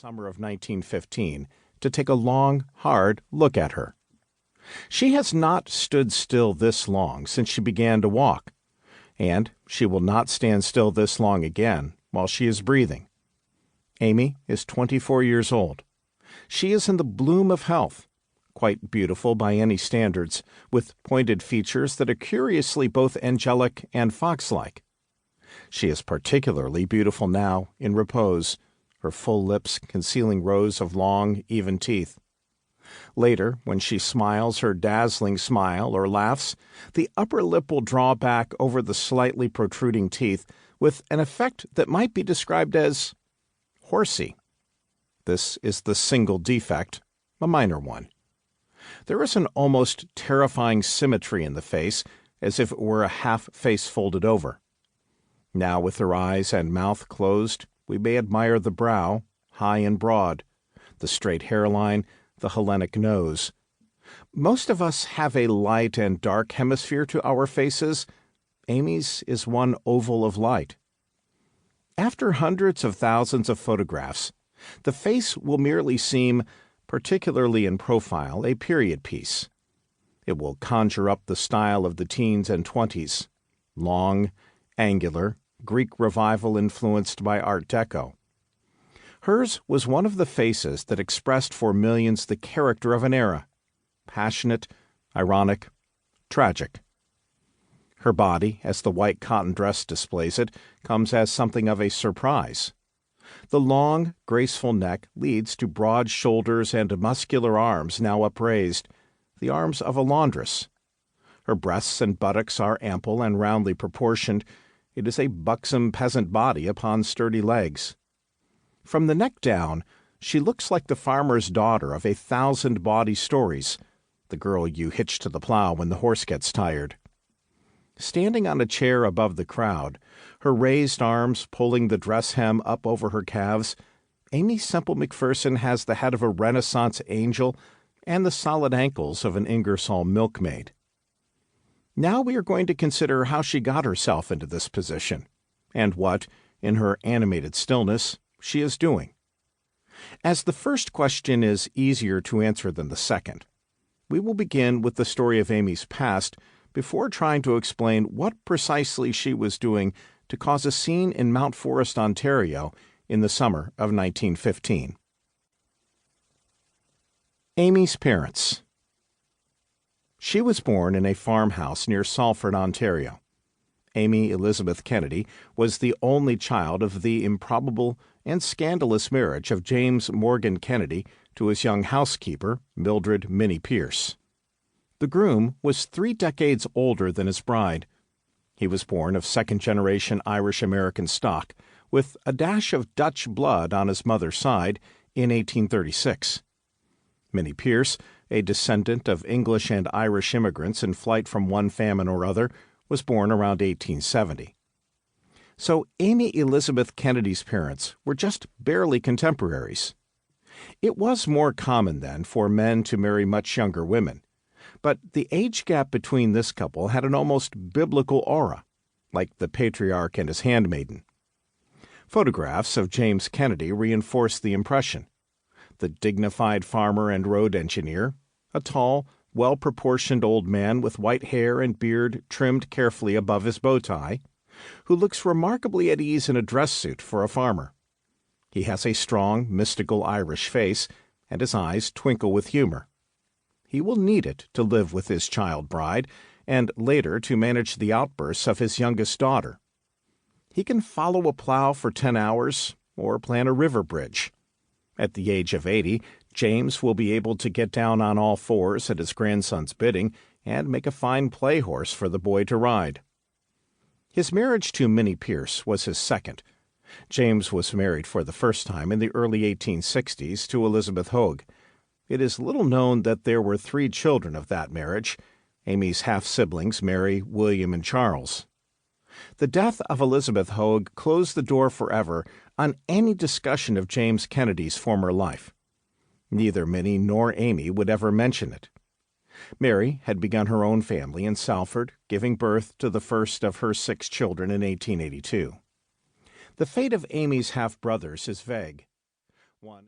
summer of 1915 to take a long, hard look at her. She has not stood still this long since she began to walk, and she will not stand still this long again while she is breathing. Aimee is 24 years old. She is in the bloom of health, quite beautiful by any standards, with pointed features that are curiously both angelic and fox-like. She is particularly beautiful now in repose, her full lips concealing rows of long, even teeth. Later, when she smiles her dazzling smile or laughs, the upper lip will draw back over the slightly protruding teeth with an effect that might be described as horsey. This is the single defect, a minor one. There is an almost terrifying symmetry in the face, as if it were a half face folded over. Now, with her eyes and mouth closed, we may admire the brow, high and broad, the straight hairline, the Hellenic nose. Most of us have a light and dark hemisphere to our faces. Aimee's is one oval of light. After hundreds of thousands of photographs, the face will merely seem, particularly in profile, a period piece. It will conjure up the style of the teens and 20s, long, angular, Greek revival influenced by Art Deco. Hers was one of the faces that expressed for millions the character of an era, passionate, ironic, tragic. Her body, as the white cotton dress displays it, comes as something of a surprise. The long, graceful neck leads to broad shoulders and muscular arms now upraised, the arms of a laundress. Her breasts and buttocks are ample and roundly proportioned. It is a buxom peasant body upon sturdy legs. From the neck down, she looks like the farmer's daughter of 1,000 bawdy stories, the girl you hitch to the plow when the horse gets tired. Standing on a chair above the crowd, her raised arms pulling the dress hem up over her calves, Aimee Semple McPherson has the head of a Renaissance angel and the solid ankles of an Ingersoll milkmaid. Now we are going to consider how she got herself into this position, and what, in her animated stillness, she is doing. As the first question is easier to answer than the second, we will begin with the story of Aimee's past before trying to explain what precisely she was doing to cause a scene in Mount Forest, Ontario, in the summer of 1915. Aimee's parents. She was born in a farmhouse near Salford, Ontario. Aimee Elizabeth Kennedy was the only child of the improbable and scandalous marriage of James Morgan Kennedy to his young housekeeper, Mildred Minnie Pierce. The groom was 3 decades older than his bride. He was born of second-generation Irish-American stock, with a dash of Dutch blood on his mother's side, in 1836. Minnie Pierce, a descendant of English and Irish immigrants in flight from one famine or other, was born around 1870. So Aimee Elizabeth Kennedy's parents were just barely contemporaries. It was more common then for men to marry much younger women, but the age gap between this couple had an almost biblical aura, like the patriarch and his handmaiden. Photographs of James Kennedy reinforced the impression. The dignified farmer and road engineer, a tall, well-proportioned old man with white hair and beard trimmed carefully above his bow tie, who looks remarkably at ease in a dress suit for a farmer. He has a strong, mystical Irish face, and his eyes twinkle with humor. He will need it to live with his child bride, and later to manage the outbursts of his youngest daughter. He can follow a plow for 10 hours, or plan a river bridge. At the age of 80, James will be able to get down on all fours at his grandson's bidding and make a fine play horse for the boy to ride. His marriage to Minnie Pierce was his second. James was married for the first time in the early 1860s to Elizabeth Hoag. It is little known that there were 3 children of that marriage, Aimee's half-siblings Mary, William, and Charles. The death of Elizabeth Hoag closed the door forever on any discussion of James Kennedy's former life. Neither Minnie nor Aimee would ever mention it. Mary had begun her own family in Salford, giving birth to the first of her 6 children in 1882. The fate of Aimee's half-brothers is vague. One